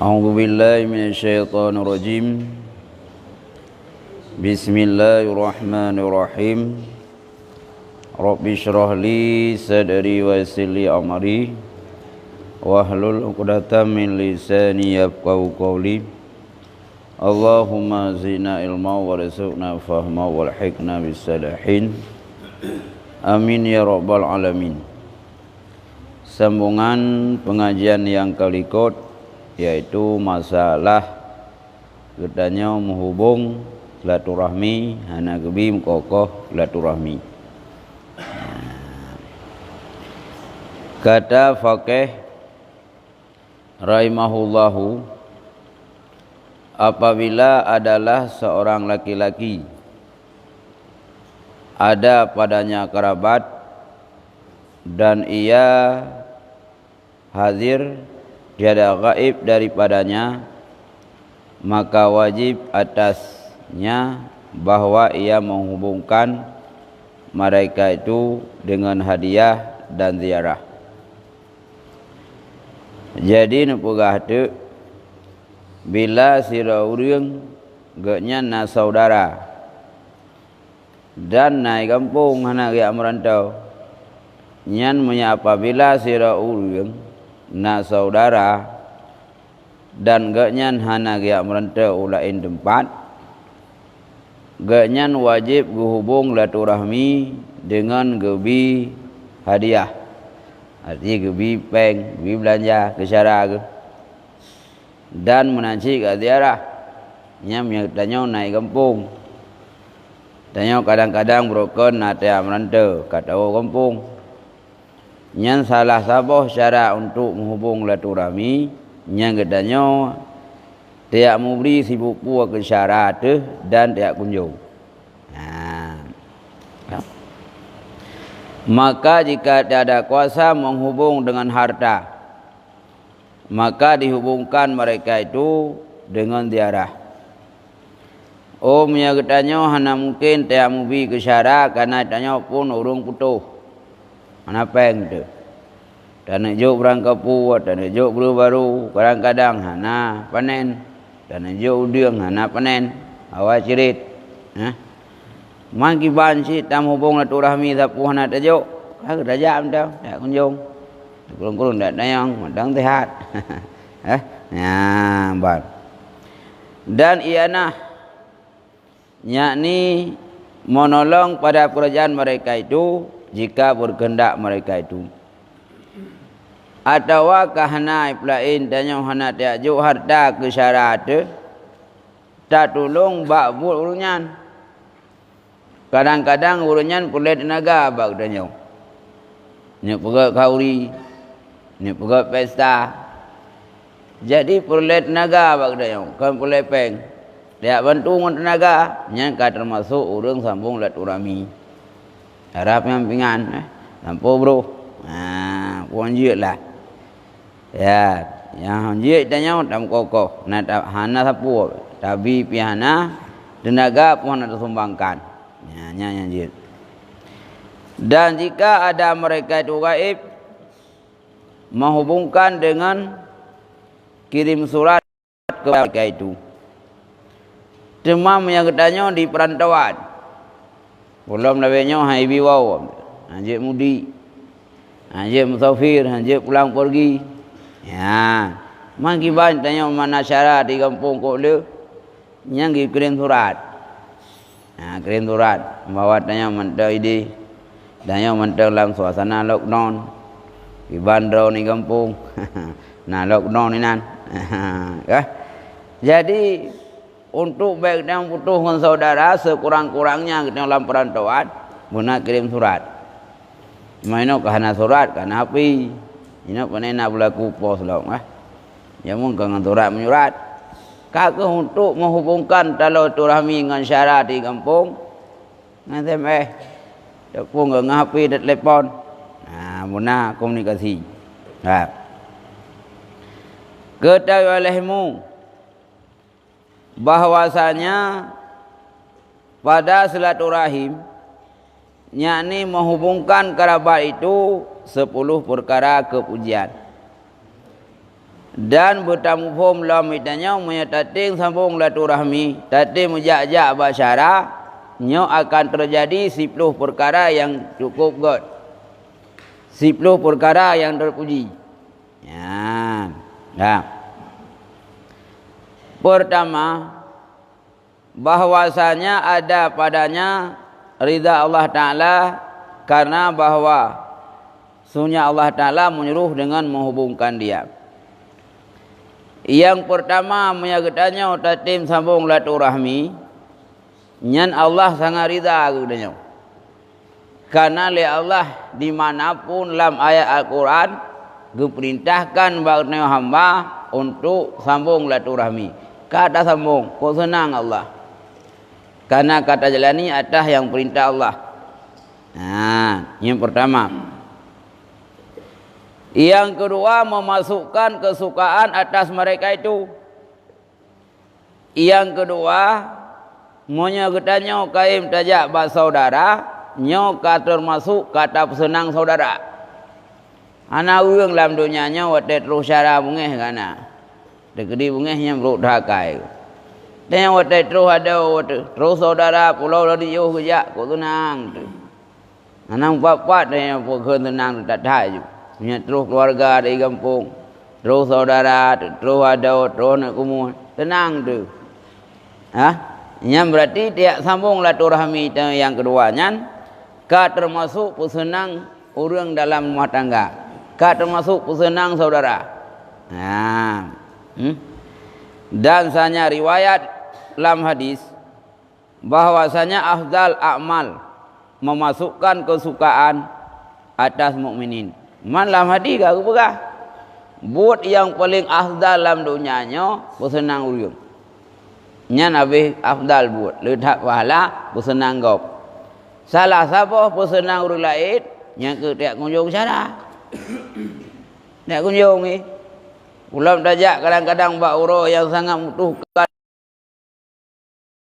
A'udzu billahi minasyaitonir rajim. Bismillahirrahmanirrahim. Rabbi shrah li sadri wa yassir li amri wahlul 'uqdatam min lisani yafqahu qawli. Allahumma zidna ilma warzuqna fahma walhiqna bisalihin. Amin ya rabbal alamin. Sambungan pengajian yang kelikut, yaitu masalah gedanya menghubung silaturahmi hana gebi kokoh silaturahmi. Kata faqih rahimahullahu, apabila adalah seorang laki-laki ada padanya kerabat dan ia hadir, tiada gaib daripadanya, maka wajib atasnya bahwa ia menghubungkan mereka itu dengan hadiah dan ziarah. Jadi nepegah tu bila sira urang geuknya na saudara dan naik kampung hana ge merantau nyan munya apabila sira urang na saudara dan geuknya hana ge merantau lain tempat, geuknya wajib hubung silaturahmi dengan gebi hadiah. Artinya gebi peng, gebi belanja ke syara ke. Dan menanci ke ziarah. Nyam yang tanya naik kampung. Tanya kadang-kadang berokon nata merantau kata orang kampung. Nyan salah sabah cara untuk menghubung silaturahmi, nyan katanya tiak memberi sibuk puak ke syara tu dan tiak kunjung. Maka jika tiada kuasa menghubung dengan harta, maka dihubungkan mereka itu dengan ziarah. Oh, punya katanya hana mungkin tiak mubi ke syara karena tanya pun urung putuh. Mana peng tu. Dan juk berang kapu, dan juk baru kadang-kadang hana panen, dan juk udiang hana panen. Awak cirit. Mangki banci tam hubung silaturahmi sapu hana tajuk. Aku tajam dah, tak kunjung. Kurung-kurung dak dayang, madang sehat. Ya, ban. Dan ianah yakni menolong pada pekerjaan mereka itu jika berkehendak mereka itu. Atau kahana iplain tanya hana tajuk harta ke syarat tak tolong bak urunyan. Kadang-kadang urunyan perlu tenaga bak tanya. Ni pergi kauri, ni pergi pesta. Jadi perlu tenaga bak tanya, kan perlu peng. Dia bantu dengan tenaga, yang termasuk urang sambung silaturahmi. Harap yang pingan, lampu bro. Puan jut lah. Ya, yang jut tanya tam kokoh. Nak hana sapu, tapi pihana tenaga pun ada sumbangkan. Ya, jut. Dan jika ada mereka itu gaib, menghubungkan dengan kirim surat ke mereka itu. Cuma yang katanya di perantauan. Belum labenya hai biwau. Anjek mudi. Anjek musafir, anjek pulang pergi. Ya. Mangki ban tanya mana syarat di kampung kok le. Yang kirim surat. Kirim surat. Bawa tanya mentau ide. Tanya mentau dalam suasana lockdown. Di bandar ni kampung. Nah lockdown ni nan. Jadi untuk baik yang butuh dengan saudara sekurang-kurangnya kita dalam perantauan guna kirim surat. Maino kahana surat kana api. Ina panena berlaku pos long Ya mungkin surat menyurat. Kagak untuk menghubungkan silaturahmi dengan syarat di kampung. Nanti tak pun ngapi dan telepon. Guna komunikasi. Ketahui olehmu bahwasanya pada silaturahim yakni menghubungkan kerabat itu 10 perkara kepujian. Dan bertamu pun lam itanya menyatating sambung silaturahmi, tadi mujak-jak basyara, nyo akan terjadi 10 perkara yang cukup god. 10 perkara yang terpuji. Ya. Nah. Pertama, bahwasanya ada padanya ridha Allah Ta'ala, karena bahwa sunnah Allah Ta'ala menyuruh dengan menghubungkan dia. Yang pertama menyagatannya tatim sambung silaturahmi, nyan Allah sangat ridha kepadanya. Karena oleh Allah dimanapun dalam ayat Al-Quran diperintahkan bagi hamba untuk sambung silaturahmi. Kata sambung, kok senang Allah. Karena kata jalani atas yang perintah Allah. Nah, yang pertama. Yang kedua, memasukkan kesukaan atas mereka itu. Yang kedua, menyagatannya kaim tajak bersaudara, nyoka termasuk kata pesenang saudara. Anak uang dalam dunianya waktu terus syarah bungeh kana. Dekedi bungehnya beruk dhakai. Dan waktu terus ada terus saudara pulau dari jauh kejak kok tenang tu. Anak bapak dia pun tenang tak tahu. Punya terus keluarga dari kampung, terus saudara, terus ada, terus nak kumul, tenang tu. Yang berarti dia sambung silaturahmi yang keduanya, termasuk pesenang orang dalam rumah tangga, termasuk pesenang saudara. Dan sanya riwayat dalam hadis bahwasanya afdal amal memasukkan kesukaan atas mukminin. Man dalam hadis aku pegah. Buat yang paling afdal dalam dunianya bersenang urang. Nya nabi afdal buat letak pahala bersenang gop. Salah siapa bersenang urang lain yang ke tiap kunjung syarah. Tiap kunjung ni. Ulam tajak kadang-kadang bak uro yang sangat membutuhkan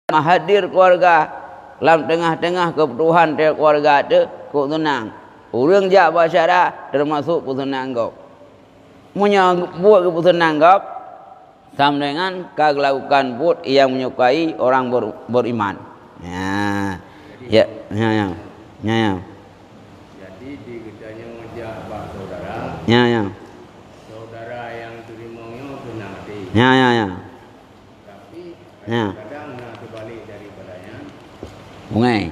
hadir keluarga dalam tengah-tengah kebutuhan tiap keluarga tu kok tenang. Orang jak basyara termasuk pesenang gop. Punya buat kepesenang gop sama dengan kelakukan buat yang menyukai orang beriman. Ya. Jadi dikitanya ngejak bak saudara. Ya. Saudara yang terimanya kena hati. Ya. Tapi Ya. kadang nak terbalik daripadanya. Bungai.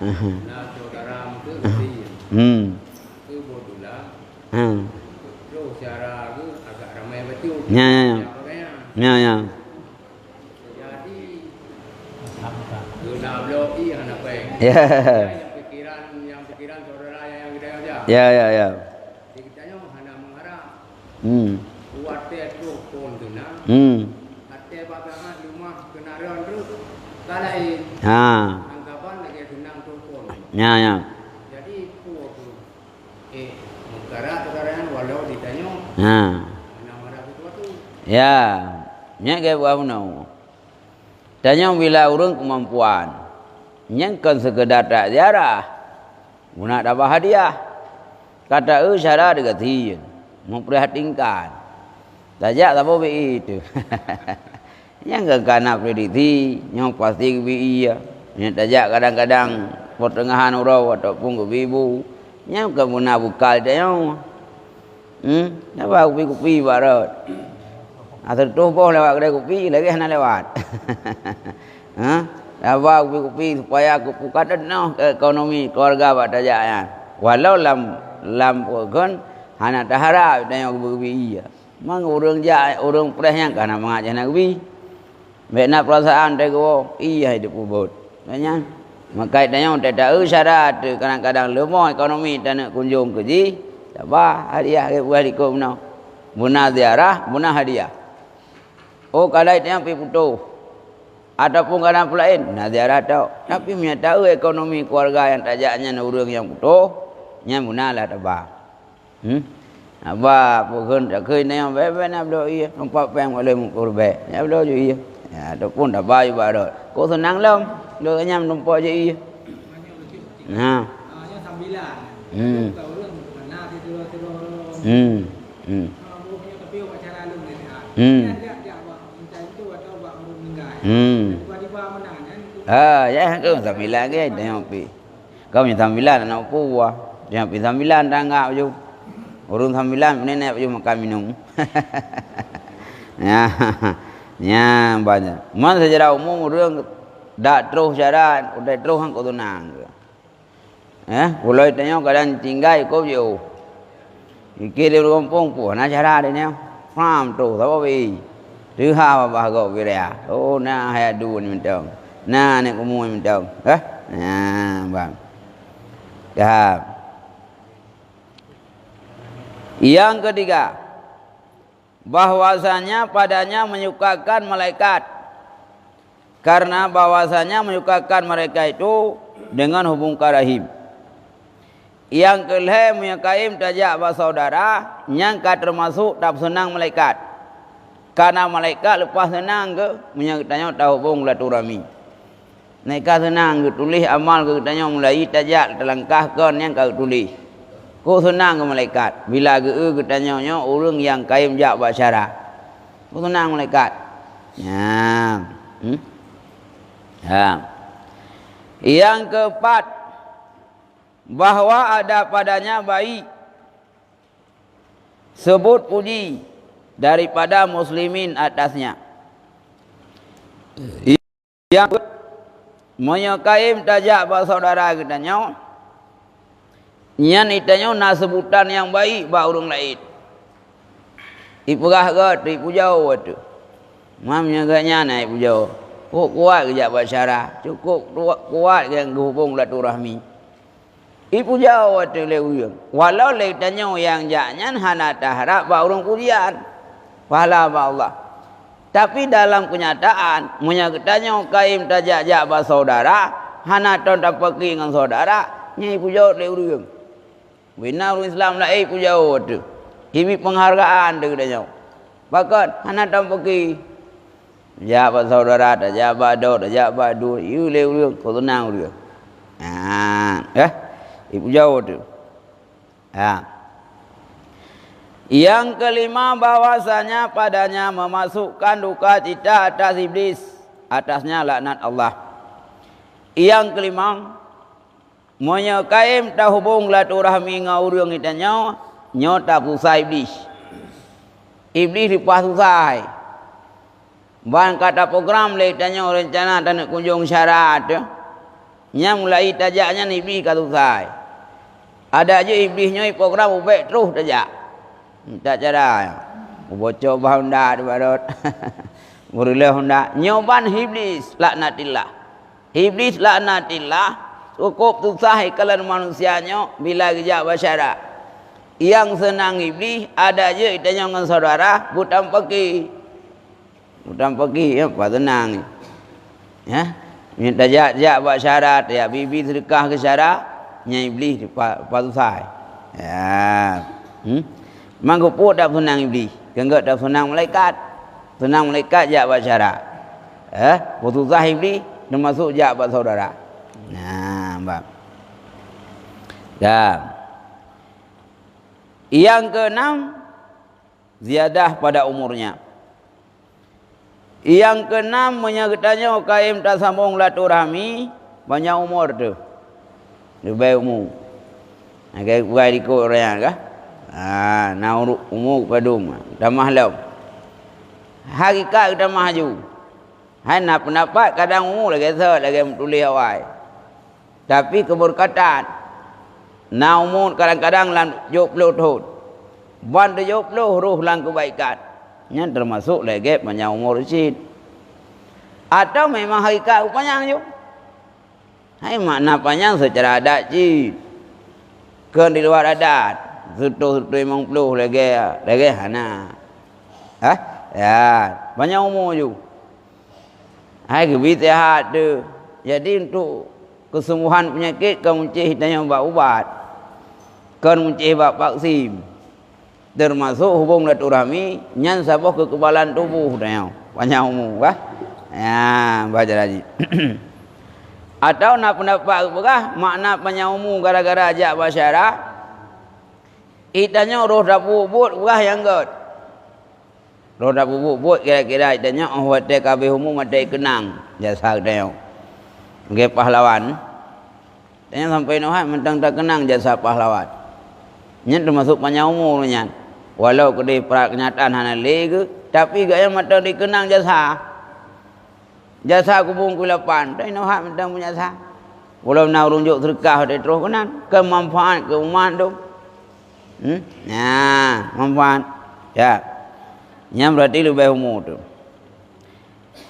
Nah saudara itu mesti ke bodolah. Terus cara tu agak ramai betul. Ya. Jadi guna bloki anak baik. Ya. Yang pikiran saudara yang kita aja. Ya. Dikitanya hendak mengharap. Buat tu pun kena. Hati bagangan rumah kenarian terus kalai. Anggapan lagi senang tu pun. Ya. Jadi tu mengkara saudara walau ditanya. Hendak marah sesuatu. Ya. Nya ke buat punau. Tanya bila urang kemampuan. Nya kan sekedar tak ziarah. Guna dapat hadiah. Kata syarah dekat memperhatikan. Tajak tak apa itu. Yang kena prediksi, yang pasti bi iya. Yang tajak kadang-kadang pertengahan urau ataupun ke ibu. Yang kemuna bukal dia. Apa kopi barat. Atau tu boleh lewat kedai kopi lagi hana lewat. Apa kopi supaya aku buka denah ekonomi keluarga pada tajak. Walau lam kan hana tahara dan yang kopi iya. Mang orang jak orang pres yang kana mengajak nak kopi. Bena perasaan tego iya hidup ubud. Banyak. Maka tanya untuk tahu syarat kadang-kadang lemah ekonomi dan nak kunjung kerja. Tak apa hadiah ke buat ikut mana. Buna ziarah, buna hadiah. Oh kalau yang pergi putus ataupun kadang lain nak ziarah tahu. Tapi punya tahu ekonomi keluarga yang tajaknya orang yang putus, nya buna lah tak apa. Apa pun tak kena yang bebe nak berdoa iya. Nampak peng boleh mengkorban. Ya berdoa je iya. Ya ataupun tak baik barat. Kau senang lam. Doa nyam nampak je iya. Nah. Nya sambilan. Kalau orang mana tidur. lalu ni dia buat minta itu atau buat orang meninggal. Tiba-tiba menanya itu. Ya ke sambilan ke tengok pi. Kau punya sambilan anak puah. Tengok pi sambilan tanggap je. Urung sambilan nenek je makan minum. Ya banyak. Man sejarah umum orang dak terus jalan, udah terus hang kau tenang. Kalau tengok kadang tinggal kau je. Iki dia kampung pun nak cara dia ni. Faham tu, tak apa bi. Thứ hai mà bà gọi về đây. Na hai đu ni mentong. Na ni kamu mentong. Bang. Dah. Yang ketiga, bahwasanya padanya menyukakan malaikat. Karena bahwasanya menyukakan mereka itu dengan hubung karahim. Yang kelima menyukai tajak bersaudara, yang termasuk tak senang malaikat. Karena malaikat lepas senang ke, menyangkutnya tak hubung silaturahmi. Mereka senang ke tulis amal ke tanya mulai tajak terlangkahkan yang kau tulis. Kau senang ke malaikat. Bila ke tanya orang yang kaim jak basyara. Kau senang malaikat. Yang keempat, bahwa ada padanya baik sebut puji daripada muslimin atasnya. Yang menyukai tajak bersaudara katanya, nyan itanya nak sebutan yang baik bak orang lain. Iperah ke ipu jauh tu. Mamnya gaknya naik ipu jauh. Kok kuat ke jak basyara, cukup kuat yang hubung silaturahmi. Ipu jauh tu lewuyang. Walau le tanya yang jaknya hana taharap bak orang pujian. Pahala bak Allah. Tapi dalam kenyataan, menyakitanya kaim tajak-jak bersaudara, hana ton tak pergi dengan saudara, nyai pujau le urang. Bina orang Islam lah pujau tu. Hibi penghargaan tu katanya. Bahkan hana ton pergi. Jak bersaudara, tajak bado, tajak badu, you le urang, kau tenang urang. Pujau tu. Yang kelima, bahwasanya padanya memasukkan duka cita atas iblis, atasnya laknat Allah. Yang kelima, menyukai hubung silaturahmi dengan orang itanya, nyota susah iblis. Iblis lepas susah. Ban kata program le tanya rencana dan kunjung syarat. Nya mulai tajaknya iblis kata susah. Ada aja iblisnya program ubek terus tajak. Tak cara. Bocor bah Honda di barat. Murilah Honda. Nyoban iblis laknatillah. Iblis laknatillah. Cukup susah kalian manusianya bila kerja basyara. Yang senang iblis ada je itanya dengan saudara bukan pergi. Bukan pergi apa tenang. Ya. Minta jak basyara ya bibi sedekah ke syara nya iblis pas susah. Ya. Mangko pun tak senang iblis. Kenggak tak senang malaikat. Senang malaikat jak basyara. Susah iblis termasuk jak bersaudara. Bang. Yang keenam, ziyadah pada umurnya. Yang keenam menyangkutnya kaim tak sambung silaturahmi banyak umur tu. Lebih umur. Kayak buat ikut orang kah? Nak umur padum tamah lau. Hakikat kita maju. Hai nak pendapat kadang umur lagi lagi tulis awal. Tapi keberkatan nak umur kadang-kadang lan 70 tahun. Ban 70 roh lan kebaikan. Nya termasuk lagi banyak umur sid. Atau memang hakikat panjang je. Hai makna panjang secara adat sid. Kan di luar adat. Sutuh memang puluh lagi hana. Ya, banyak umur je. Hai kebiasaan tu. Jadi untuk kesembuhan penyakit kau mencih tanya ubat. Kau mencih bab vaksin. Termasuk hubung silaturahmi nyan sabah kekebalan tubuh tanya. Banyak umur kah? Ya, baca lagi. Atau nak pendapat berah makna banyak umur gara-gara ajak basyara. Itanya roh dah bubut berah yang god. roda bubuk kira-kira tanya hotel kabeh umum ada kenang jasa tanya. Nggih pahlawan. Tanya sampai noh mentang tak kenang jasa pahlawan. Nya termasuk panjang umur nya. Walau kedai kenyataan hana lege tapi gaya mata dikenang jasa. Jasa kubung kulapan. Tanya noh mentang punya jasa. Belum nak runjuk sedekah dia terus kenang kemanfaat keumat tu. Nah, manfaat. Ya. Yang berarti lebih umur tu.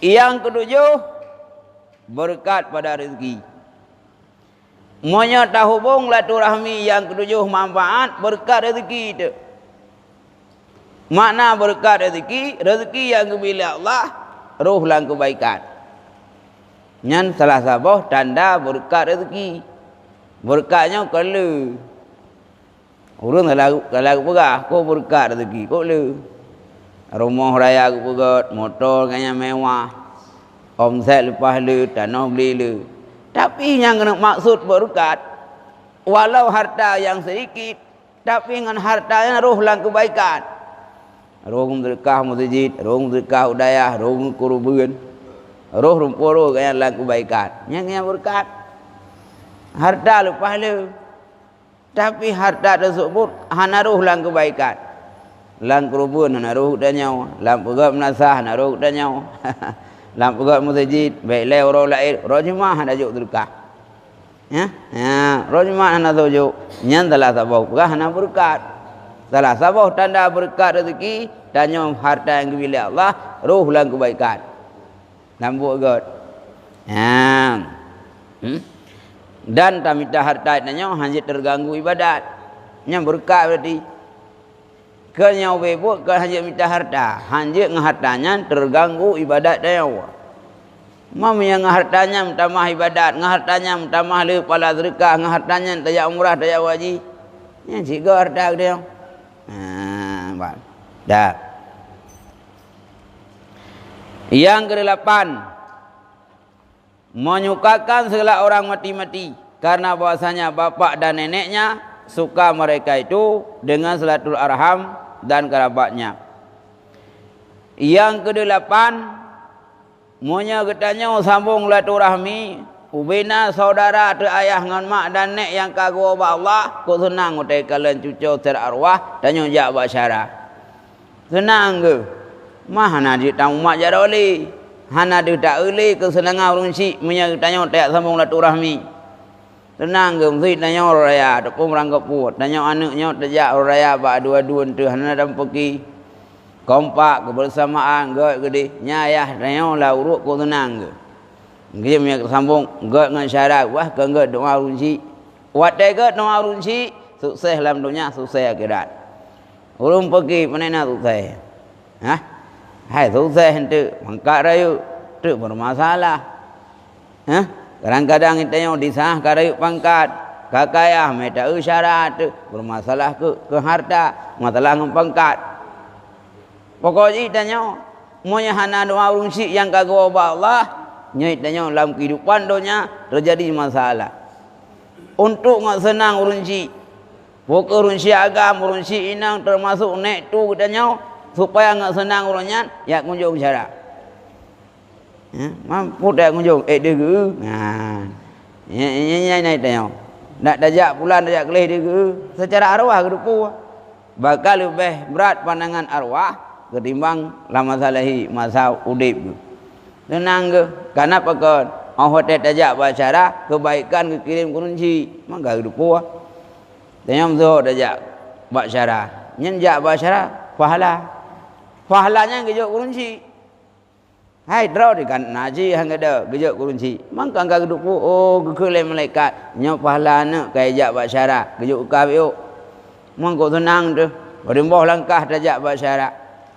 Yang ketujuh, berkat pada rezeki. Monya tahubung silaturahmi yang ketujuh manfaat berkat rezeki tu. Makna berkat rezeki, rezeki yang diberi Allah, roh lang kebaikan. Yang salah satu tanda berkat rezeki. Berkatnya kalau urang kalau pegah, kau berkat rezeki, kau le. Rumah raya aku pegat, motor kayaknya mewah. Omset lepas le, tanah beli le. Tapi yang kena maksud berkat, walau harta yang sedikit, tapi dengan hartanya roh lang kebaikan. Roh sedekah masjid, roh sedekah udayah, roh kurban, roh rumporo kayaknya lang kebaikan. Yang berkat, harta lepas le. Tapi harta tersebut hana roh lang kebaikan. Lang kurban hana roh dan nyawa, lang pegat menasah hana roh dan nyawa. Lang pegat masjid, baik le orang lain, roh jemaah hana juk sedekah. Ya, roh jemaah hana juk. Nyan salah sabau pegat hana berkat. Salah sabau tanda berkat rezeki dan nyawa harta yang diberi Allah, roh lang kebaikan. Nampak god. Ya. Dan tamita harta tanya hanya terganggu ibadat. Yang berkat berarti kenyau bebuk ke hanya minta harta, hanya ngehartanya terganggu ibadat dia. Mam yang ngehartanya mentamah ibadat, ngehartanya mentamah le pala sedekah, ngehartanya tajak umrah, tajak haji. Yang ciga harta dia. Bang. Dah. Yang ke-8, menyukakan segala orang mati-mati karena bahwasanya bapak dan neneknya suka mereka itu dengan silaturahim dan kerabatnya. Yang ke-8, monya ketanya sambung silaturahmi ubina saudara tu ayah dengan mak dan nek yang kagum Allah, kau senang utai kalian cucu terarwah dan nyojak basyara. Senang ke? Mah hana di tamu mak jaroli. Hana dia tak uli kesenangan orang si punya tanya tak sambung silaturahmi. Tenang ke mesti tanya orang raya ataupun orang keput. Tanya anaknya tajak orang raya ba dua-dua tu hana dan pergi kompak kebersamaan gak gede nyayah tanya lah urut ko tenang ke. Dia punya sambung gak dengan syarat wah ke gak doa orang si. Wat dai gak doa orang si sukses dalam dunia sukses akhirat. Urung pergi mana nak sukses. Hah? Hai sukses hente mangkat rayu tu bermasalah. Hah? Kadang-kadang kita yang disah karayu pangkat kakayah meta syarat tu bermasalah ke harta masalah dengan pangkat. Pokoknya tanya monya hana doa urungsi yang kagum Allah nyai tanya dalam kehidupan dunia terjadi masalah. Untuk ngak senang urungsi pokok urungsi agam urungsi inang termasuk nek tu tanya supaya ngak senang urungnya ya kunjung syarat. Mampu dah kunjung dia ke. Nyai tanya. Nak dajak pulang dajak kelih dia ke. Secara arwah ke depu. Bakal lebih berat pandangan arwah ketimbang lama salahi masa udip ke. Tenang ke. Kenapa kan? Hotel dajak bacara kebaikan kekirim kunci. Mangga ke depu. Tanya mzo dajak bacara. Nyenjak bacara pahala. Pahalanya kejuk kunci. Hai draw di kan naji hang ada gejak kurunci mangkang ka geduk oh gekele malaikat nya pahalana kaya jak basyara gejak kabiu mangko tenang tu berimbah langkah tajak basyara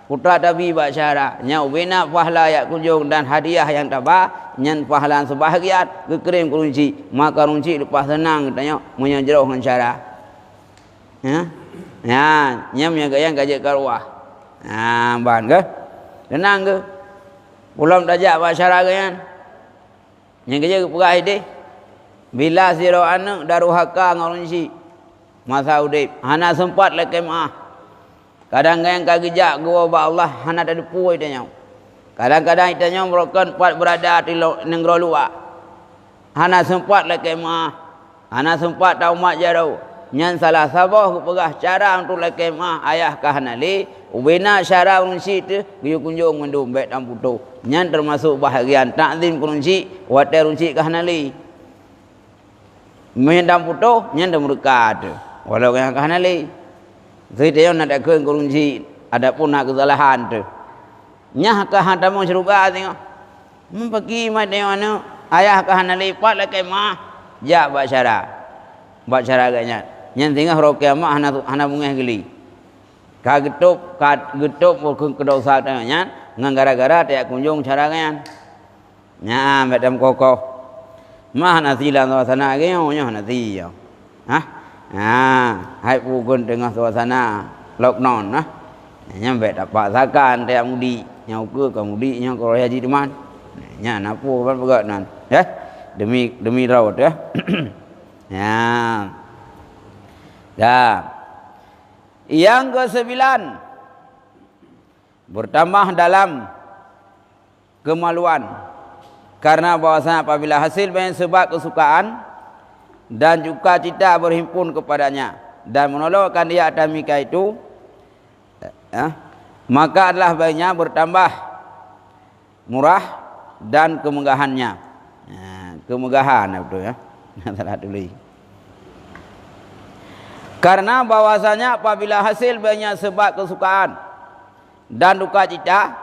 putra tabi basyara nya ubina pahala yak kunjung dan hadiah yang tabah nyan pahala sebahagian gekerim kurunci maka kurunci lepas tenang tanya munya jero ngan syara ya nyam yang gayang gajak karwah ban ke tenang ke pulang dajak masyarakat kan. Yang kerja pegah ini. Bila siro anak daruhaka ngorun si. Masa udip. Hana sempat lekemah. Kadang-kadang kagijak gua ba Allah hana ada pui tanya. Kadang-kadang itanya merokan pat berada di negara luar. Hana sempat lagi mah. Hana sempat tahu mak jarau. Nyan salah sabah pegah cara untuk lagi mah ayah kahanali. Ubina syara unsi tu giu kunjung mendum bet am putu. Nyan termasuk bahagian takzim kunci water unsi kahanali. Menyandang putu nyan dah mereka walau yang kahanali. Jadi dia nak ada kunci adapun nak kesalahan tu. Nyah kahan tamu seruga tengok. Pergi mai tengok anu ayah kahan lipat lagi mah. Ja bacara. Bacara ganya. Nyan tengah roke mah hana bungeh geli. Ka getup kedosa tengok nyan ngan gara-gara tak kunjung cara ganya. Nya madam kokoh. Mah nasilan suasana ge nyo nasi yo. Hai pukun tengah suasana lockdown nyampe dapat sakan tiap mudi nyau ke mudi nyau ko haji teman nya napu ban pegat nan ya demi raut ya ya dah yang ke-9 bertambah dalam kemaluan karena bahwasanya apabila hasil banyak sebab kesukaan dan juga cita berhimpun kepadanya dan menolongkan dia atas mika itu maka adalah baiknya bertambah murah dan kemegahannya. Kemegahan betul ya. Salah dulu. Karena bahwasanya apabila hasil banyak sebab kesukaan dan duka cita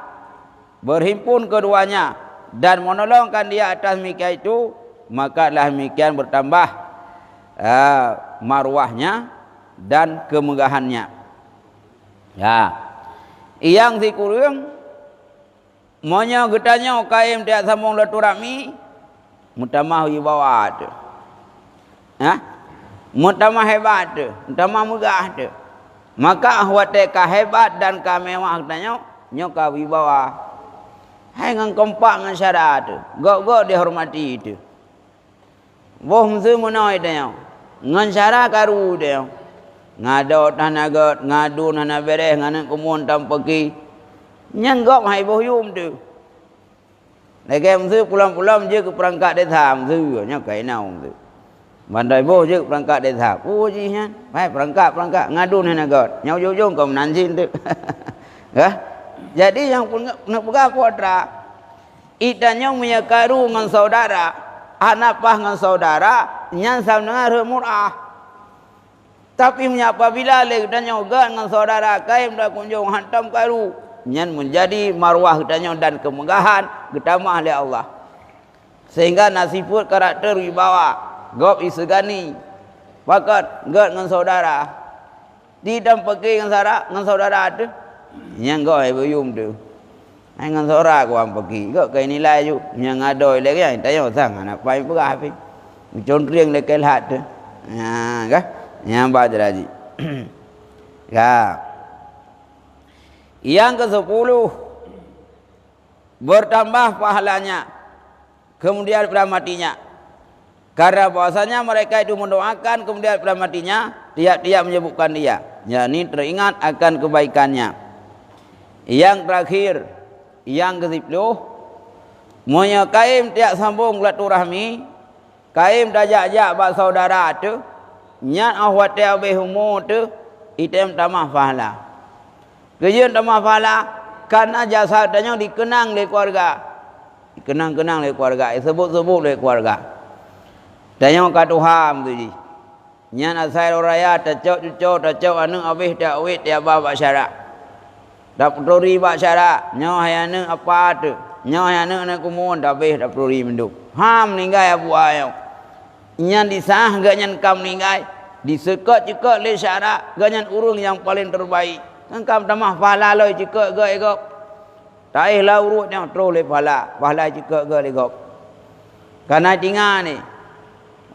berhimpun keduanya dan menolongkan dia atas mika itu, maka adalah demikian bertambah marwahnya dan kemegahannya. Ya. Yang si kurang monya getanya kaim tiak sambung laturami mutamah wibawa tu. Mutamah hebat tu, mutamah megah tu. Maka ahwate ka hebat dan ka mewah getanya nyo ka wibawa. Hai ngan kompak ngan syarat tu. Gok-gok dihormati tu. Boh mzu menoi dia. Ngan syarat karu dia. Ngadot hanagot ngadun hana bereh nganan kumun tam pergi nyanggok hai boh yum tu lagi mzu pulang-pulang je ke perangkat desa mzu nya kai nau tu bandai boh je ke perangkat desa puji nya hai perangkat ngadun hanagot nyau jujung kau nanjin tu jadi yang nak pegah kuadra itanya punya karu ngan saudara anak pah ngan saudara nyan sam dengar murah. Tapi apabila dan juga dengan saudara kaim dah kunjung hantam karu nyan menjadi marwah dan kemegahan getamah oleh Allah sehingga nasifut karakter wibawa gop isegani pakat gak dengan saudara tidak pergi dengan saudara tu yang gak ibu tu dengan saudara ku am pergi gak kai nilai ju yang adoi lagi tanya sang anak pai pegah pi contriang le kelat tu kan yang baca lagi. Ya. Yang ke-10 bertambah pahalanya kemudian pada matinya. Karena bahwasanya mereka itu mendoakan kemudian pada matinya tiap-tiap menyebutkan dia. yakni teringat akan kebaikannya. Yang terakhir, yang ke-10 monya kaim tiap sambung silaturahmi, kaim dajak-jak bak saudara tu nyat ahwat abih umur tu item tamah pahala. Kejian tamah pahala karena jasa tanya dikenang oleh keluarga. Dikenang-kenang oleh keluarga, sebut-sebut oleh keluarga. Tanya kat Tuhan tu ji. Nyat asai raya tacok anu abih tak wit dia bab syarat. Dak peduli bak syarat, nyo hayane apa tu? Nyo hayane nak kumun dak beh dak peduli menduk. Ham ninggai abu ayau. Nyan disah ganyan kam ninggai disekot-cekot le syarat ganyan urung yang paling terbaik kan kam tamah pahala loi cekot ge egop taih la urutnya tro le pahala cekot ge egop kana tinggal ni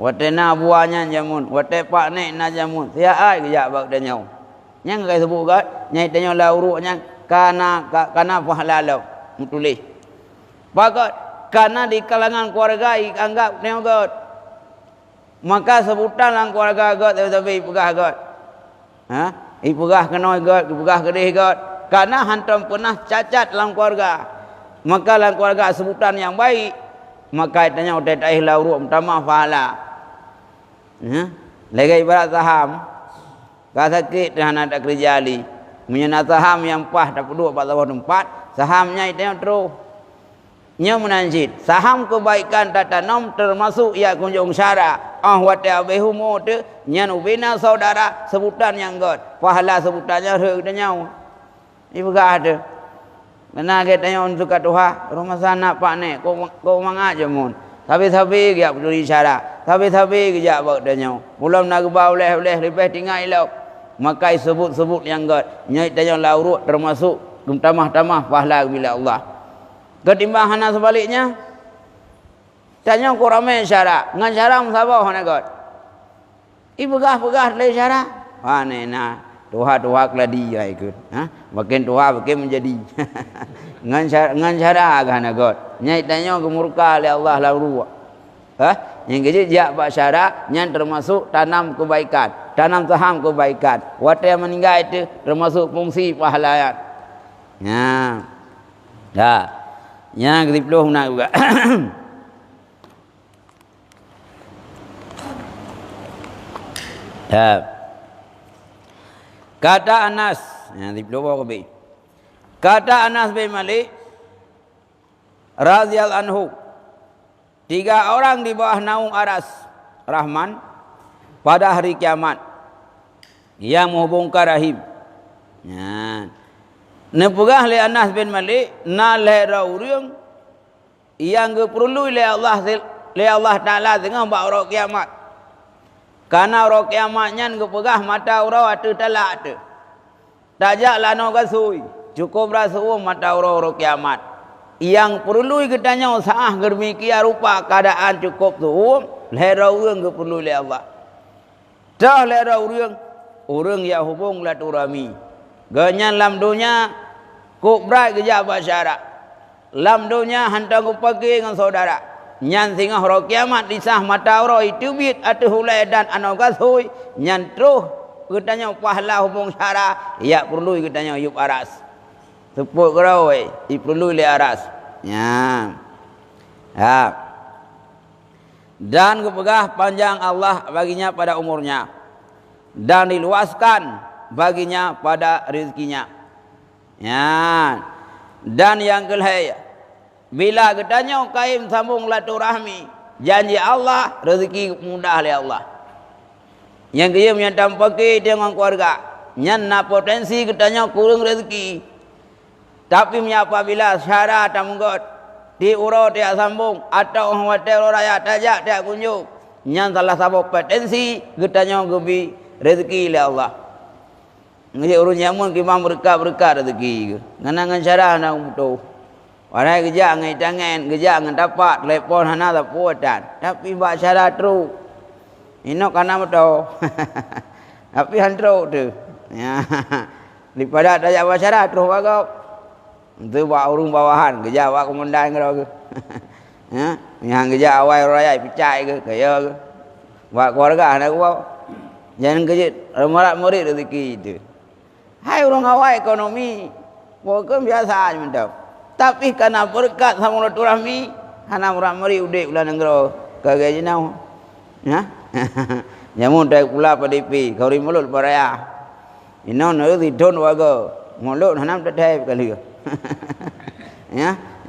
watena buahnya jamun wate pak nek na jamun sia ai gejak bak de nyau nyang kai sebut gat nyai tanyo la urutnya kana pahala lo mutulis bagot kana di kalangan keluarga anggap neu got maka sebutan lang keluarga agak tapi pegah agak Ipegah kenoi god, ipegah kedih god. Karena hantam pernah cacat dalam keluarga. Maka dalam keluarga sebutan yang baik, maka tanya udah taih lauru pertama pahala. Lagi ibarat saham. Kalau sakit dan ada kerja ali, menyana saham yang pah dapat 2 4 sahamnya itu yang terus. Nya menanjid. Saham kebaikan tatanam termasuk ia kunjung syara. Wate abehumo tu nyan ubina saudara sebutan yang god. Pahala sebutannya redanya. Ibu gak ada. Karena katanya untuk Tuhan, rumah sana pak nek, kau mangaja mun. Tapi dia peduli syara. Tapi dia bawa danya. Belum nak bawa oleh lebih tinggal elok. Maka sebut yang god. Nyai tanya laurut termasuk tamah pahala bila Allah. Ketimbang hana sebaliknya. Tanya kau ramai syara. Ngan syara musabah hana god. Ibu pegah le syara. Nena. Tuha keladi ya ikut. Makin tuha makin menjadi. Ngan syara hana god. Nyai tanya kemurka oleh Allah lauru. Yang kecil dia buat syarat yang termasuk tanam kebaikan, tanam saham kebaikan. Waktu yang meninggal itu termasuk fungsi pahala. Yang ke-10 nak juga. Kata Anas, yang ke-10 ke-10. Kata Anas bin Malik radhiyallahu anhu, 3 orang di bawah naung aras Rahman pada hari kiamat yang menghubungkan rahim. Nepegah le Anas bin Malik na le rauriung yang perlu le Allah Taala dengan bak orang kiamat. Karena orang kiamatnya ngepegah mata orang atu talak tu. Tajak lano kasui, cukup rasuh mata orang kiamat. Yang perlu kita tanya sah germikia rupa keadaan cukup tu lera urang ke perlu le Allah. Dah lera urang ya hubung laturami. Ganyan lam dunia ku berat kerja syarat. Lam dunia hantar ku pergi dengan saudara. Nyan singah ro kiamat disah mata ro itu bit atu hulai dan anogasui nyan terus kita tanya pahala hubung syarat ya perlu kita tanya yub aras. Tepuk gerawai, diperlu le aras. Dan kepegah panjang Allah baginya pada umurnya. Dan diluaskan baginya pada rezekinya. Dan yang kelihaya, bila ketanya kaim sambung laturahmi, janji Allah, rezeki mudah oleh Allah. Yang kaya menyatakan pakai dengan keluarga, nyana potensi ketanya kurang rezeki. Tapi apabila syarat tamgot diurut dia sambung atau hotel raya tajak dia kunjung yang salah satu potensi getanya gebi rezeki oleh Allah. Ngi urun nyamun ki mam berkah rezeki. Nganangan syarat nak mutu. Orang kerja ngai tangan, kerja ngan dapat telefon hana tak puatan. Tapi buat syarat terus. Inok kana mutu. Tapi hantro tu. Daripada tajak buat syarat terus bagau. Itu buat urung bawahan, kerja buat komandan ke tu. Yang kerja awal raya picai ke, kaya ke. Buat keluarga nak buat. Jangan kerja remarat murid rezeki itu. Hai orang awal ekonomi, bukan biasa aja mentau. Tapi karena berkat sama silaturahmi, hana orang murid udik ulah negara kagak jenau. Nyamun dah pula PDP, kau ri mulut paraya. Inon neu tidon waga, mulut hanam tetep kali.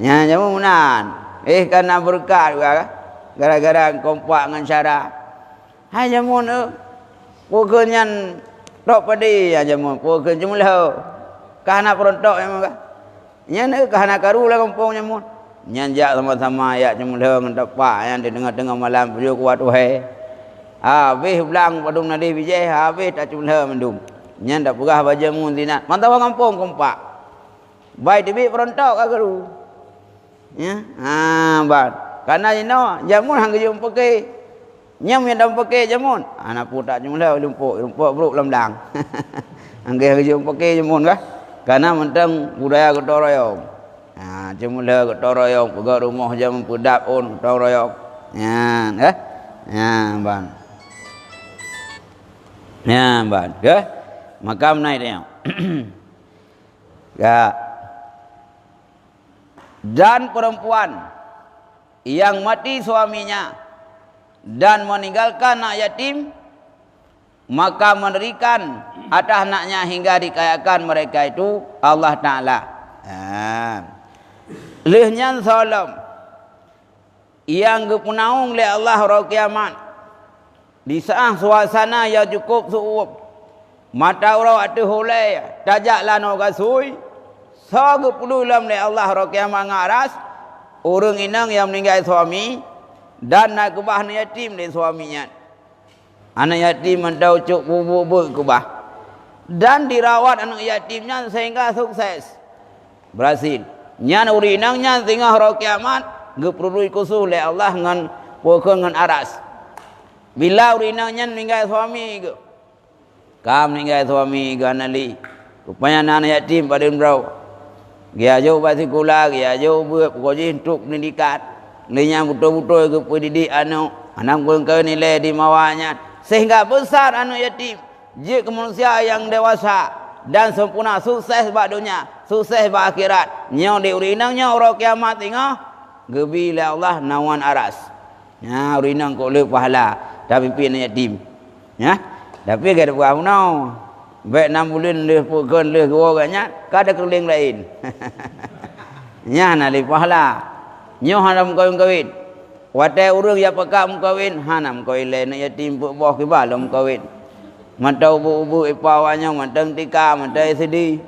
Jamu menan. Karena berkat gara-gara kompak dengan syarat. Hai jamu nu. Pokoknya tok padi ya jamu. Pokoknya jumlah. Kahana perontok memang kah? Nya kahana karu lah kampung jamu. Nyanjak sama-sama ya jumlah dengan dapat yang di tengah-tengah malam beliau kuat wahai. Habis belang padung nadi bijai habis tak jumlah mendum. Nya ndak pegah bajamu tinat. Mantap kampung kompak. Baik dibi perontok ke guru. Bad. Karena ino jamun hang jum pakai. Nyam yang dam pakai jamun. Anak putak jumlah lumpuk bruk lamdang. Hang jum pakai jamun kah? Karena mentang budaya gotong royong. Jumlah gotong royong pegak rumah jamun pedap on gotong royong. Bad. Bad. makam naik dia. Ya. Dan perempuan yang mati suaminya dan meninggalkan anak yatim, maka menerikan atas anaknya hingga dikayakan mereka itu Allah Ta'ala. Lehnya salam yang kepunaung oleh Allah hari kiamat di saat suasana yang cukup suup mata orang atu hulai tajak lano gasui sagu puluh lam oleh Allah hari kiamat ngaras orang inang yang meninggal suami dan nak kubah anak yatim dari suaminya. Anak yatim mendau cuk bubuk kubah dan dirawat anak yatimnya sehingga sukses berhasil. Nyan urinangnya sehingga hari kiamat geprului kusuh oleh Allah dengan pokok dengan aras. Bila urinangnya meninggal suami ke, kam meninggal suami ke anali, rupanya anak yatim pada berau. Dia jauh pasti kula, dia jauh buat pokoknya untuk pendidikan. Linya betul-betul ke pendidik anak pun ke nilai di mawanya. Sehingga besar anak yatim, jika manusia yang dewasa dan sempurna sukses bak dunia, sukses bak akhirat. Nyau di urinangnya orang kiamat tengah gebila Allah nawan aras. Ya urinang kok le pahala tapi pian yatim. Ya. Tapi kada buat no. Baik 6 bulan le pukul le orangnya kada keling lain. Nya na le pahala. Nyo hanam kawin. Watai urang ya pakam kawin hanam kawin le na yatim boh ke balom kawin. Mantau bu ipawanya mantang tika mantai sedih.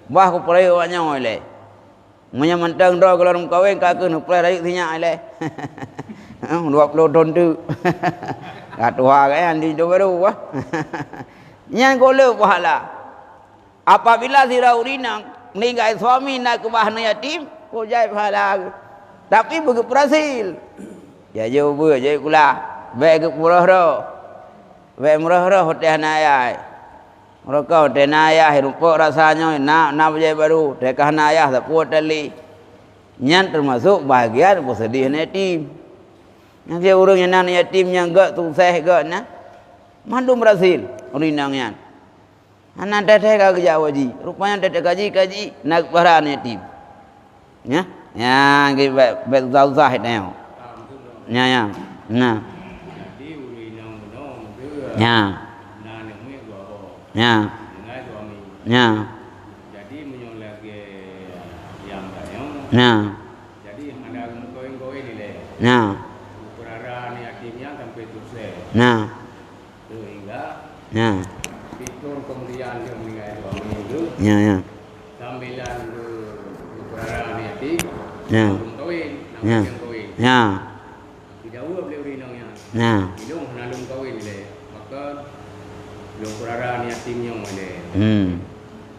Bah ko pray wanya ole. Munya mantang do kalau kawin ka ke nu pray rai thinya ole. 20 ton tu. Ka tua cái anh đi đâu baru wah. Nyan ko le pahala. Apabila sira urinang meninggal suami nak ke bahan yatim, ko jai pahala. Tapi begitu berhasil. Ya jauh ber jai kula. Baik ke murah-murah. Baik murah-murah hotel nayai. Mereka hotel nayai rumput rasanya nak jai baru. Dekah nayai sepuluh tali. Nyan termasuk bahagian bersedih yatim. Nanti orang yang nak yatim yang gak sukses gak na. Mandu berhasil urinangnya. Anak teteh kerja wajib. Rupanya teteh kaji nak bahan yatim. Ya. Ya, cái về rau dại này. Nha nha. Nha. Nha. Nha. Nha. Jadi menyolake yang banyak. Nha. Jadi ada koin-koin ini. Nha. Ukuran yatimnya sampai sukses. Nha. Sehingga. Nha. Fitur kemudian yang meninggal suami itu. Nha nha. Sambilan ukuran yatim. Ya. Ya. Ya. Tidak uap beliau rinangnya. Ya. Hidung nalung kawin le. Maka lokurara yatimnya le.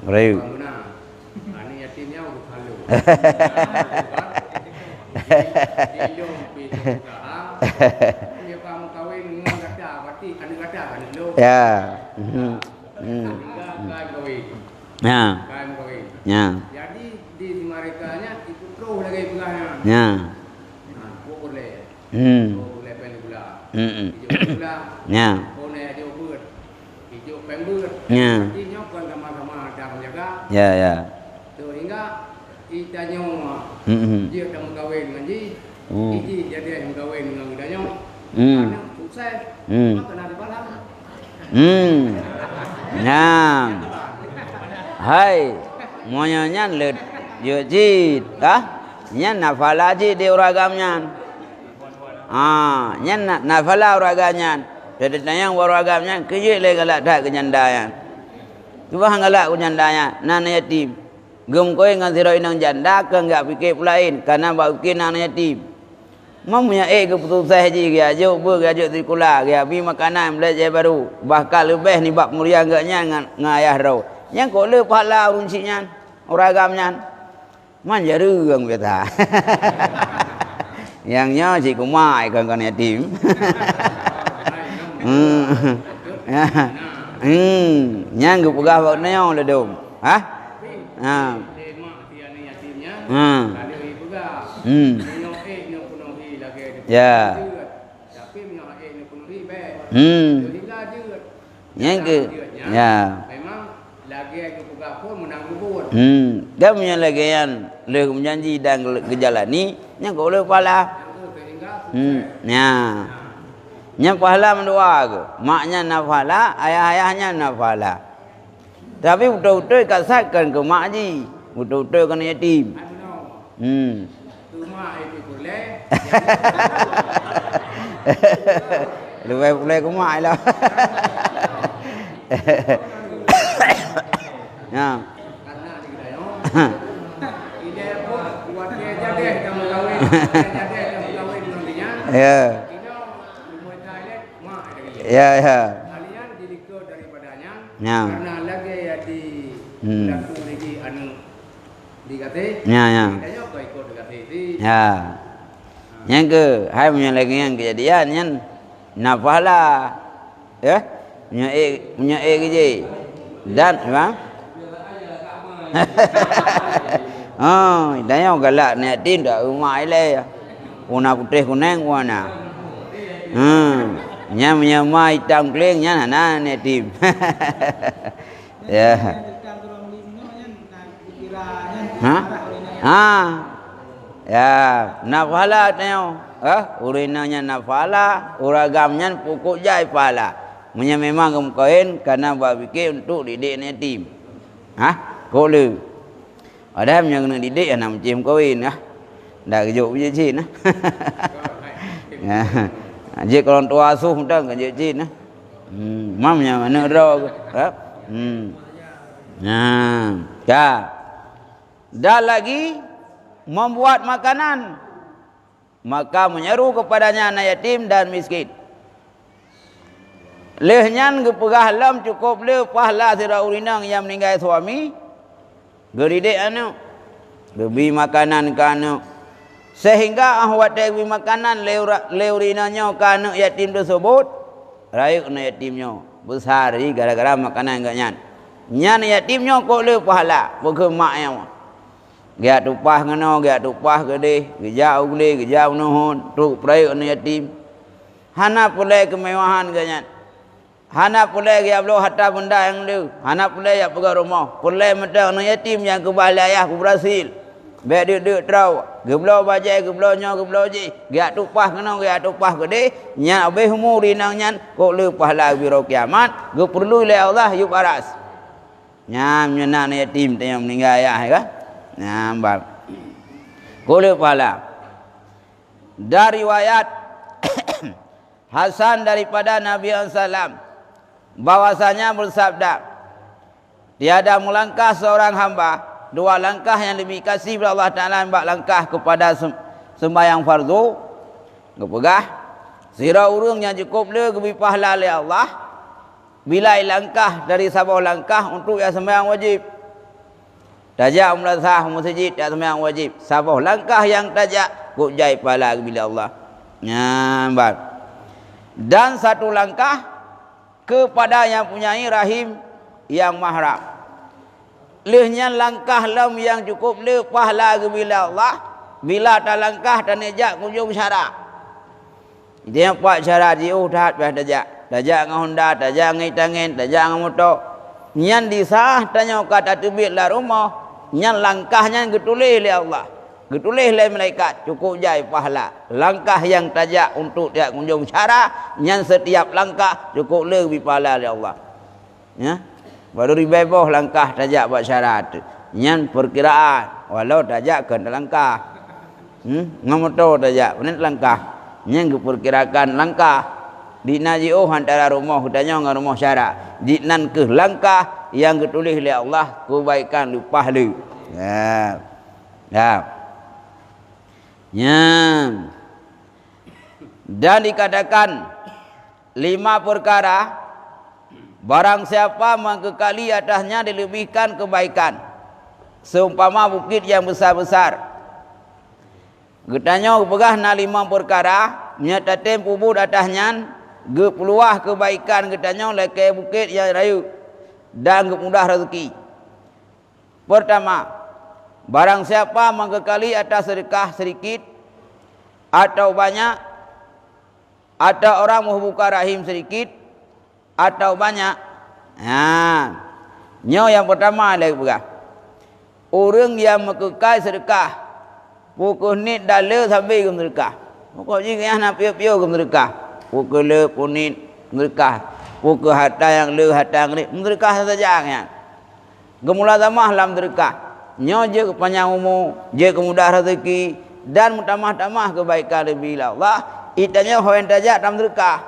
Baik. Mana? Ani yatimnya udah halu. Hidung pitu kaha. Dia kamu kawin ngomong kata berarti anu kata kan lo. Ya. Kan kawin. Ya. Kan kawin. Ya. Jadi di mereka-nya itu terus lagi pulangnya. Ya. Nah, boleh. Boleh pula. Hijau pula. Ya. Boleh hijau bird. Hijau pembird. Ya. Jadi nyokkan sama-sama dalam jaga. Ya ya. Sehingga kita nyawa. Dia dah mengkawin dengan ji. Iji jadi yang mengkawin dengan udahnya. Karena sukses. Maka nak dibalas. Nah. Hai. Monya nyan le yo ji ta. Nyan nafala ji di uragamnya. Nyan nafala uragamnya. Jadi tayang uragamnya kejik le galak dak kenyandayan. Cuba hangalak kenyandayan nana yatim. Gem koe ngan sira inang janda ke enggak fikir lain karena bau kin anak yatim. Mamunya keputusan haji dia ajo ber ajo trikula dia bi makanan belajar baru. Bahkan lebih ni bab mulia enggaknya ngayah rau. Yang kok le pahala runcinya uragamnya. Man jarang beta. Yang nya si kumai kan yatim. Yang gue pegah bau neo le dom. Hah? Ya. Yang ke ya. Dia punya lagi yang le menjanji dan gejala ni nya ko le pahala. Nya. Nya pahala mendua ke. Maknya nak pahala, ayah-ayahnya nak pahala. Tapi betul-betul kasatkan ke mak ji. Betul-betul kena yatim. Rumah itu boleh. Lebih boleh ke mak lah. Ya. Karena ide pun buat dia jadi kamu kawin, jadi kamu kawin nantinya. Ya. Ya, ya. Kalian jadi ke daripadanya. Ya. Karena lagi ya di laku lagi anu dikate. Ya, ya. Dia kau ikut dikate itu. Ya. Yang ke, hai punya lagi yang kejadian yang nak pahala. Ya. Punya kerja. Dan apa? Oh, dah yang galak ni tindak rumah ile. Warna putih kuning warna. Nya mai hitam keling nya nah ni tim. Ya. Ha? Ya, nak pahala tengok. Urinanya nak pahala, uragamnya pokok jai pahala. Memang kemukain karena buat fikir untuk didik ni tim. Kau le. Ada yang kena didik yang nak macam kawin dah kejuk je cin Jik kalau tua asuh dah kejuk cin mamnya mana ro ya. Dah lagi membuat makanan, maka menyeru kepadanya anak yatim dan miskin. Lehnyan gepegah lam cukup le pahala sira urinang yang meninggal suami. Geridik anu. Gebi makanan kanu. Sehingga ahwat dewi makanan le urinanya kanu yatim tersebut. Rayuk na yatimnya besar gara-gara makanan enggak nyan. Nyan yatimnya kok le pahala bukan maknya. Dia tupah ngano, dia tupah gede, gejau gede, gejau nuhun, tu rayuk na yatim. Hana pulai kemewahan ganyan. Hana pulai dia belum harta benda yang lu. Hana pulai ya pegang rumah. Pulai mentang anak yatim yang kembali ayah ku Brazil. Baik dia terau. Geblo bajai, geblo nyo, geblo ji. Dia tupah kena, dia tupah gede. Nya abih umur rinang nyan. Kok lu pahala biro kiamat. Gue perlu oleh Allah yuk aras. Nya menyana anak yatim yang meninggal ayah kan. Nyambal. Kok lu pahala. Dari riwayat Hasan daripada Nabi SAW. Bahwasanya bersabda, tiada melangkah seorang hamba dua langkah yang lebih kasih kepada Allah Ta'ala mbak langkah kepada sembahyang fardu kepegah sira urung yang cukup le lebih pahala oleh Allah bila langkah dari sabah langkah untuk yang sembahyang wajib tajak umrah masjid yang sembahyang wajib sabah langkah yang tajak kok jai pahala bila Allah nyambat dan satu langkah kepada yang punyai rahim yang mahram. Lehnya langkah lam yang cukup le pahala bila Allah bila tak langkah dan nejak kunjung syarat. Dia buat syarat jiu dah tajak. Tajak dengan Honda, tajak dengan tangan, tajak dengan motor. Nyan disah tanya kata tubik lah rumah. Nyan langkahnya getulis oleh Allah. Getulis oleh malaikat cukup jai pahala. Langkah yang tajak untuk dia kunjung syarah, yang setiap langkah cukup lebih pahala oleh Allah. Ya. Baru ribeboh langkah tajak buat syarat. Yang perkiraan walau tajak ke langkah. Ngamoto tajak benar langkah. Yang diperkirakan langkah di naji'uh antara rumah hutanya dengan rumah syarah. Di nan ke langkah yang getulis oleh Allah kebaikan lupa lu. Ya. Ya. Dan dikatakan 5 perkara barang siapa mengekali atasnya dilebihkan kebaikan seumpama bukit yang besar-besar. Getanya pegah na 5 perkara nyata tempu bud atasnya ge peluah kebaikan getanya leke bukit yang rayu dan ge mudah rezeki. Pertama, barang siapa mengekali atas sedekah sedikit atau banyak, atau orang membuka rahim sedikit atau banyak. Nyo yang pertama lagi pegah. orang yang mengekal sedekah pukul ni dalil sampai ke sedekah pukul jika yang nak piu-piu ke sedekah pukul le punit sedekah pukul harta yang le harta yang ni sedekah saja kan gemula tamah lam sedekah nyo je kepanjang umur je kemudah rezeki dan mutamah-tamah kebaikan lebih Allah itanya hoen tajak dalam sedekah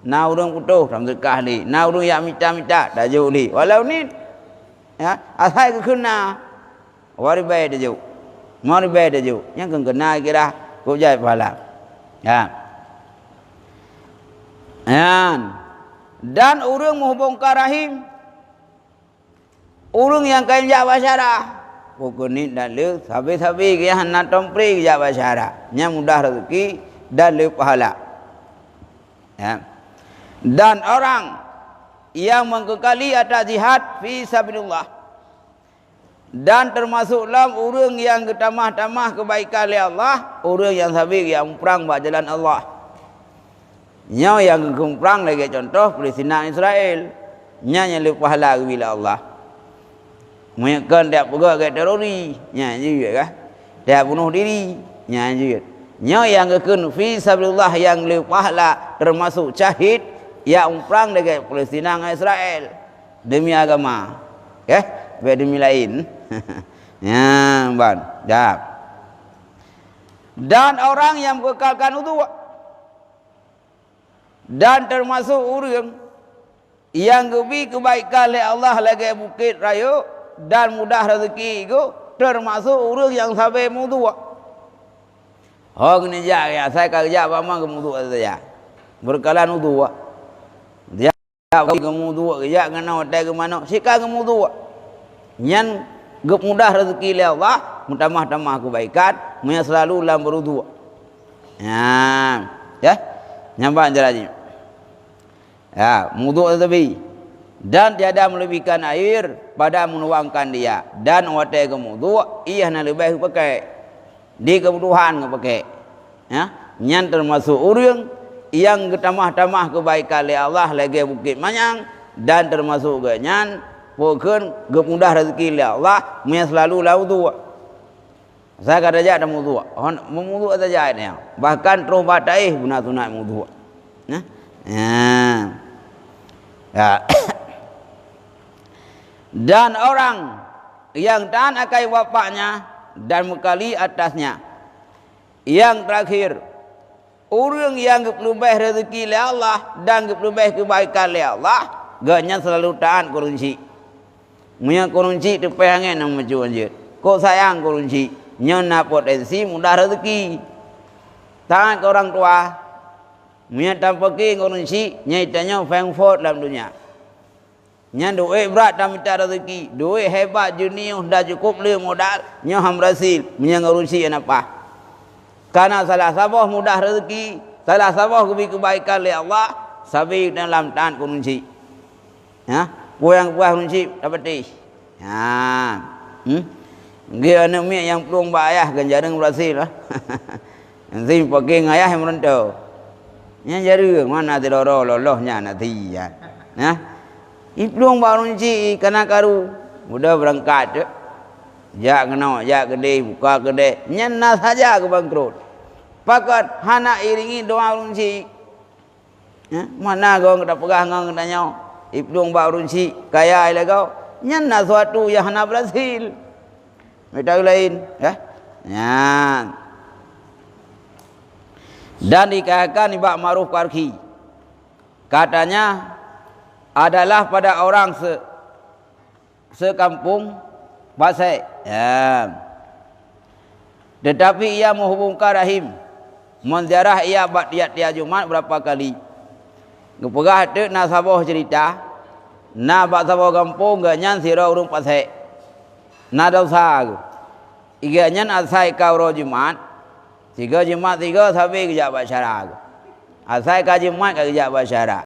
na urang putuh dalam sedekah ni na urang yang minta-minta tajuk ni walau ni ya asai ke kena wari bae tajuk mari bae tajuk yang kena kira ko jai pahala ya dan urang menghubungkan rahim urang yang kain jak basyarah pukul ni dan le sabi-sabi ke yang nak tompri jak basyarah nya mudah rezeki dan le pahala ya dan orang yang mengekali atas jihad fi sabilillah dan termasuk dalam orang yang ketamah-tamah kebaikan oleh Allah orang yang sabar yang perang buat jalan Allah nya yang perang lagi contoh Palestina Israel nya yang le pahala bila Allah menyekan dia pegak ke terori nya juga kah dia bunuh diri nya juga nya yang kekun fi sabilillah yang le pahala termasuk syahid yang perang dengan Palestina dengan Israel demi agama demi lain ya ban dah dan orang yang mengekalkan udhu dan termasuk orang yang lebih kebaikan oleh Allah lagi bukit raya dan mudah rezeki itu termasuk orang yang sabar wudu ni ya saya kerja apa wudu saja berkalan wudu dia kamu dua kerja kena hotel ke mana sikap kamu dua nyan gep mudah rezeki oleh Allah mutamah-tamah kebaikan punya selalu dalam berwudu ya nyampak jalannya ya wudu tetapi dan tiada melebihkan air pada menuangkan dia dan hotel kamu dua ia nak lebih pakai di kebutuhan pakai ya nyan termasuk orang yang ketamah-tamah kebaikan oleh Allah lagi bukit manyang dan termasuk ganyan pokon gemudah rezeki oleh Allah punya selalu wudu saya kata aja ada wudu memudu saja ini bahkan terus batai guna tunai wudu ya dan orang yang tahan akai bapaknya dan mekali atasnya yang terakhir orang yang lebih rezeki oleh Allah dan lebih kebaikan oleh Allah gaknya selalu tahan kurunci punya kurunci tepi angin yang macam je kau sayang kurunci nyana potensi mudah rezeki tahan ke orang tua punya tampaki kurunci nyaitanya Frankfurt dalam dunia nya duit berat dan minta rezeki duit hebat dunia dah cukup le modal nya ham Brazil punya kurunci apa karena salah sabah mudah rezeki, salah sabah kebaikan oleh Allah, sabi dalam tahan kunci. Ya, puang kunci dapat di. Dia anak mek yang pelung bayah kan jarang Brazil lah. Nanti pakai ngayah yang merantau. Nya jarang mana tidak lolosnya nanti ya. Nah, pelung kunci kena karu, mudah berangkat je. Jak kena, jak kedai, buka kedai, nyana saja ke bangkrut. Pakat hana iringi doa runci. Mana kau kena pegang kau kena nyau. Ipdung bak runci, kaya ile kau. Nyana suatu yang hana berhasil. Mereka lain, ya. Dan dikatakan ibak Ma'ruf Qarhi. Katanya adalah pada orang sekampung Pasai. Ya. Tetapi ia menghubungkan rahim. Menziarah ia buat tiap-tiap Jumat berapa kali. Kepegah tu nasabah cerita. Na bak sabah kampung ganyan sira urung Pasai. Na dosa. Iga nyan asai kau ro Jumat. Tiga Jumat tiga sabi kerja basyara. Asai ka Jumat kerja basyara.